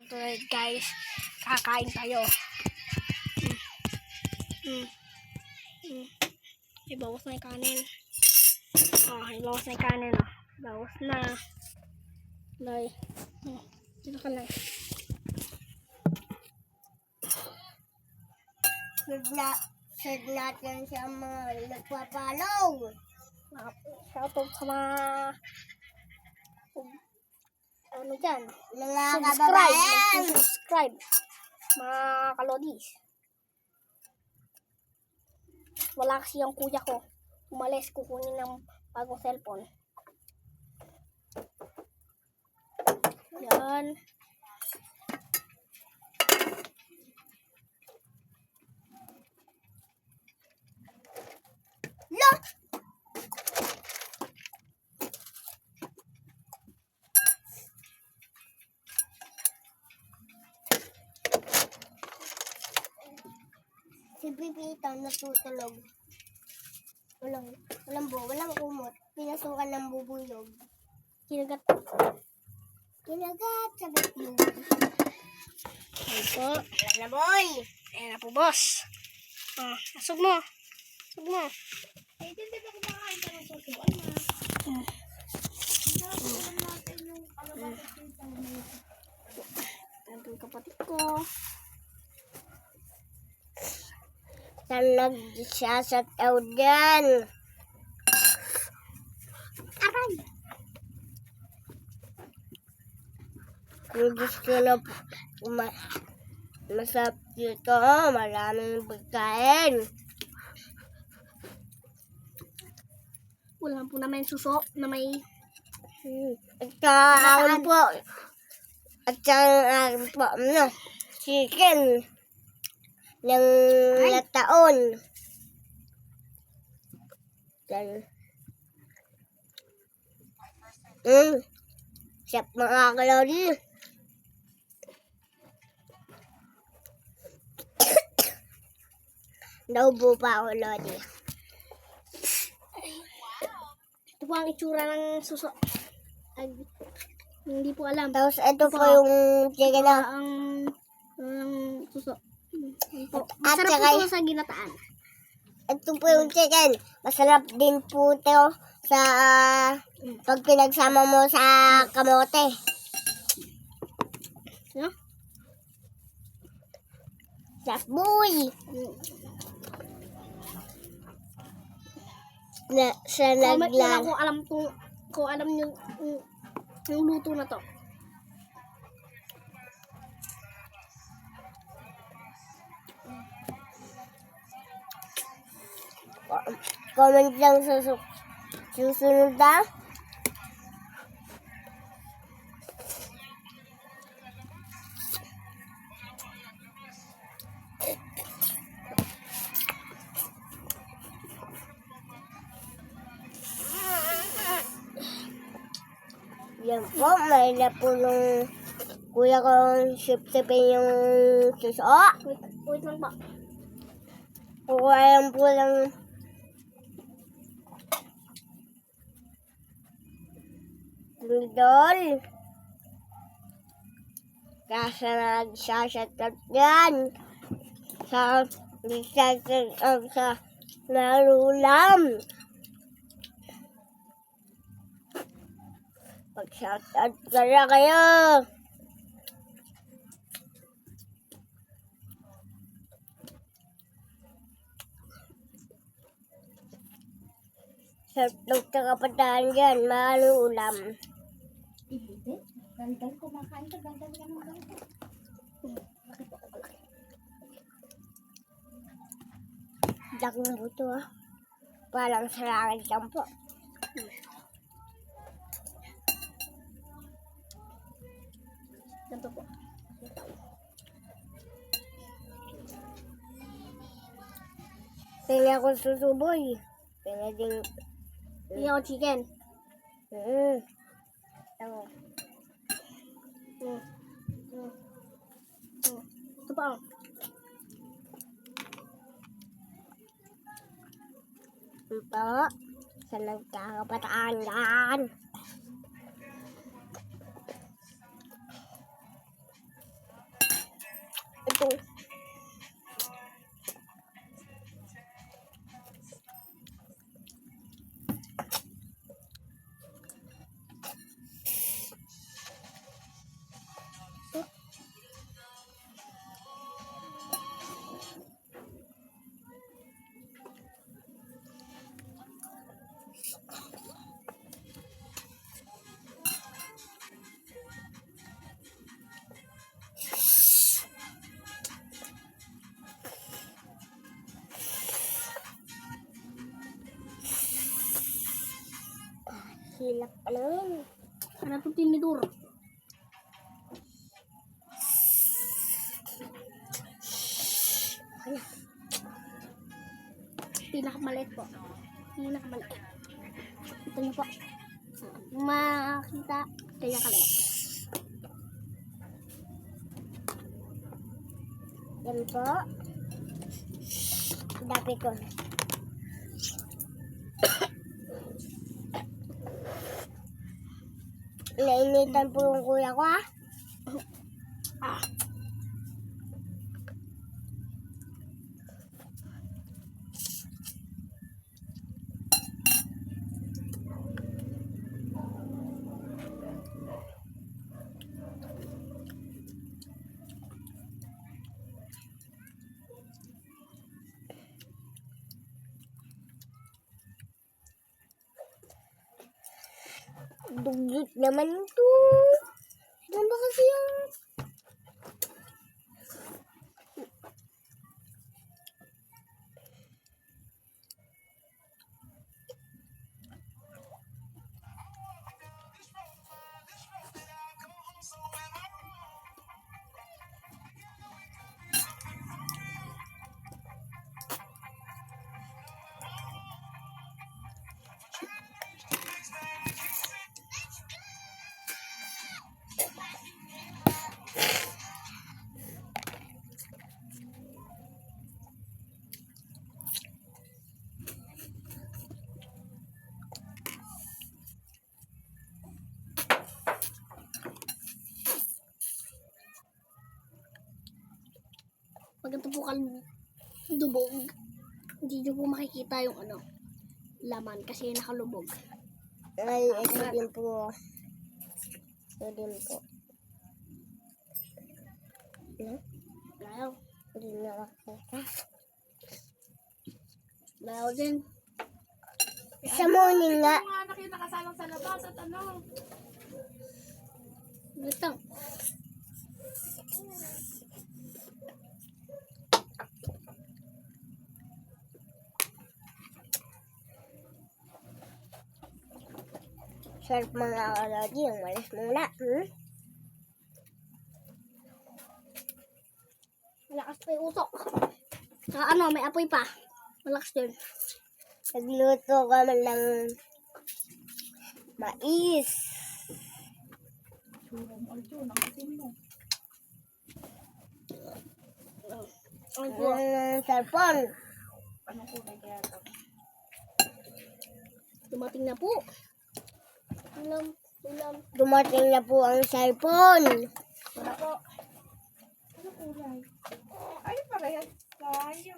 Ito guys, kakain tayo. Ibawas na yung kanin. Ibawas na yung kanin. Ibawas na. Lay. Dito ka lang. Share natin sa mga nagpapalaw. Shoutout sa mga ano dyan? Mga kababayan. Subscribe. Mga kalodis. Wala kasi yung kuya ko. Umalis, kukunin ng bagong cellphone. Yan. Look! Si Pipita natutulog. Walang kumot. Pinasukan ng bubuyog. Kinagat. Sagat yun. Ayan po. Wala na boy. Ayan na po, boss. Asog mo. Asog mo. Hindi ba kumakain ka ng susuan na? Natin yung kalabas sa Ayan po yung kapatid ko. Saan nagsasataw dyan? Aray! Yung gusto na masarap dito, maraming pagkain. Wala po naman suso na may At saan po, chicken ng lataon. Siyap mga kalori. Naubo pa ako, Lodi. ito po ang itsura ng suso. Ay, hindi po alam. Tapos ito po yung chicken na. Ang suso. At Masarap saka po ito sa ginataan. ito po yung chicken. Masarap din po ito sa pag pinagsama mo sa kamote. No? Saboy! Sa Comment nyo lang naglang. kung alam nyo yung luto na to. Comment lang sa susunod na. Yan po, may na po nung kuya kong sip-sipin yung suso. Wait lang po. Kukuha lang po lang idol. Kasi nagsasatot yan. Nagsasatot sa narulam. Pag-shoutout ka na kayo. Shoutout ka kapataan dyan, marulam. Gantan, kumakain ka, gantan ka ng gantan. Dakong buto Parang sarangin lang po. Ganito po. Pwede ako susuboy. Pwede din. Hindi ako chicken. Ako. Ito pa. Ito. Sa nagkakabataan yan. dito. Hilap pa naman. Ano itong tinidor? Pinakamaliit po. Pinakamaliit. Ito niyo po. Makita. Kaya kaliit. Yan po. Dapi ko. Nainitan po yung kuya ko, ah. Dugyot naman ito. Ano ba kasi yung... Pag ito po dubog, hindi nyo po makikita yung laman kasi nakalubog. Ay, ito din po. Ito din po. Layo. Hindi na makita. Layo din. Sa morning nga. Mga anak yung nakasalang sa labas at ano. Ito. Sarap mga kalodi. Yung malas muna. Malakas pa yung usok. Saka may apoy pa. Malakas din. Nagluto kami ng mais. Cellphone. Anong kulay kaya ito? Dumating na po. Ulam. Dumating na po ang cellphone. Wala po. Ano kulay? Ay, parehas tayo.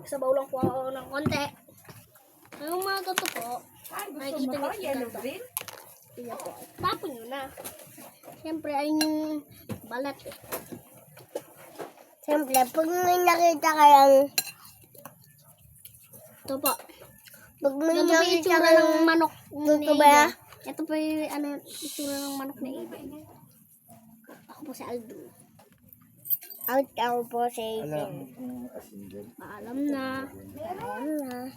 Sabaw lang po ako ng konti. Ngayong mga ganito po, Ay, gusto nakikita mo niyo to? po Yellow ganito. green? Tingnan po. Tapon nyo na. Siyempre, ayun yung balat eh. Siyempre, pag may nakita kayang... Ito po. Pag may Ito po yung nakita itsura kayang... ng manok Ito ni ba? Aiden. Ito po yung itsura ng manok ni Aiden. Ako po si Aldo. Out ako po sa Aiden. Paalam na. Ayan na.